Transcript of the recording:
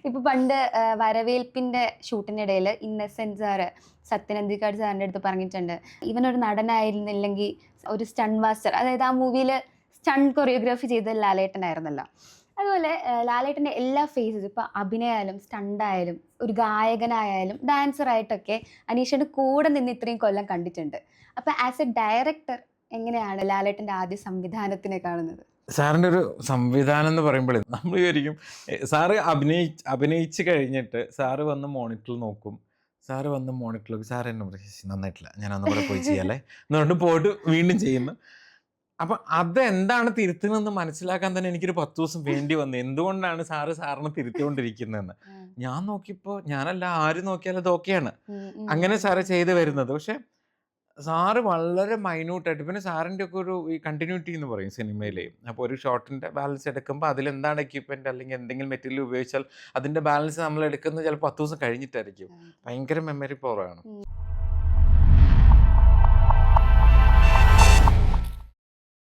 ഇപ്പൊ പണ്ട് വരവേൽപ്പിന്റെ ഷൂട്ടിനിടയിൽ ഇന്നസെന്റ് സാറ് സത്യനന്ദിക്കാട് സാറിന്റെ അടുത്ത് പറഞ്ഞിട്ടുണ്ട്, ഇവനൊരു നടനായിരുന്നില്ലെങ്കിൽ ഒരു സ്റ്റണ്ട് മാസ്റ്റർ, അതായത് ആ മൂവിയിൽ സ്റ്റണ്ട് കൊറിയോഗ്രാഫി ചെയ്തത് ലാലേട്ടനായിരുന്നല്ലോ. അതുപോലെ ലാലേട്ടൻ്റെ എല്ലാ ഫേസസ്, ഇപ്പോൾ അഭിനയമായാലും സ്റ്റണ്ടായാലും ഒരു ഗായകനായാലും ഡാൻസറായിട്ടൊക്കെ അനീഷയുടെ കൂടെ നിന്ന് ഇത്രയും കൊല്ലം കണ്ടിട്ടുണ്ട്. അപ്പോൾ ആസ് എ ഡയറക്ടർ എങ്ങനെയാണ് ലാലേട്ടൻ്റെ ആദ്യ സംവിധാനത്തിനെ കാണുന്നത്? സാറിൻ്റെ ഒരു സംവിധാനം എന്ന് പറയുമ്പോഴേ നമ്മൾ വിചാരിക്കും സാറ് അഭിനയിച്ച് കഴിഞ്ഞിട്ട് സാറ് വന്ന് മോണിറ്ററിൽ നോക്കും. സാറ് വന്ന് മോണിറ്ററിൽ നോക്കും. സാറ് എന്നെ പറയും നന്നായിട്ടില്ല, ഞാൻ അന്ന് കൂടെ പോയി ചെയ്യാല്ലേ എന്നുകൊണ്ട് പോയിട്ട് വീണ്ടും ചെയ്യുന്നു. അപ്പം അതെന്താണ് തിരുത്തുന്നതെന്ന് മനസ്സിലാക്കാൻ തന്നെ എനിക്കൊരു 10 ദിവസം വേണ്ടി വന്നു. എന്തുകൊണ്ടാണ് സാറിനെ തിരുത്തിക്കൊണ്ടിരിക്കുന്നതെന്ന് ഞാൻ നോക്കിയപ്പോൾ ഞാനല്ല ആര് നോക്കിയാലും അത് ഓക്കെയാണ്. അങ്ങനെ സാറ് ചെയ്ത് വരുന്നത്. പക്ഷെ സാറ് വളരെ മൈന്യൂട്ടായിട്ട്, പിന്നെ സാറിൻ്റെ ഒക്കെ ഒരു ഈ കണ്ടിന്യൂറ്റി എന്ന് പറയും സിനിമയിൽ. അപ്പോൾ ഒരു ഷോട്ടിൻ്റെ ബാലൻസ് എടുക്കുമ്പോൾ അതിലെന്താണ് എക്യുപ്മെൻറ്റ് അല്ലെങ്കിൽ എന്തെങ്കിലും മെറ്റീരിയൽ ഉപയോഗിച്ചാൽ അതിൻ്റെ ബാലൻസ് നമ്മൾ എടുക്കുന്നത് ചിലപ്പോൾ 10 ദിവസം കഴിഞ്ഞിട്ടായിരിക്കും. ഭയങ്കര മെമ്മറി പവറാണ്.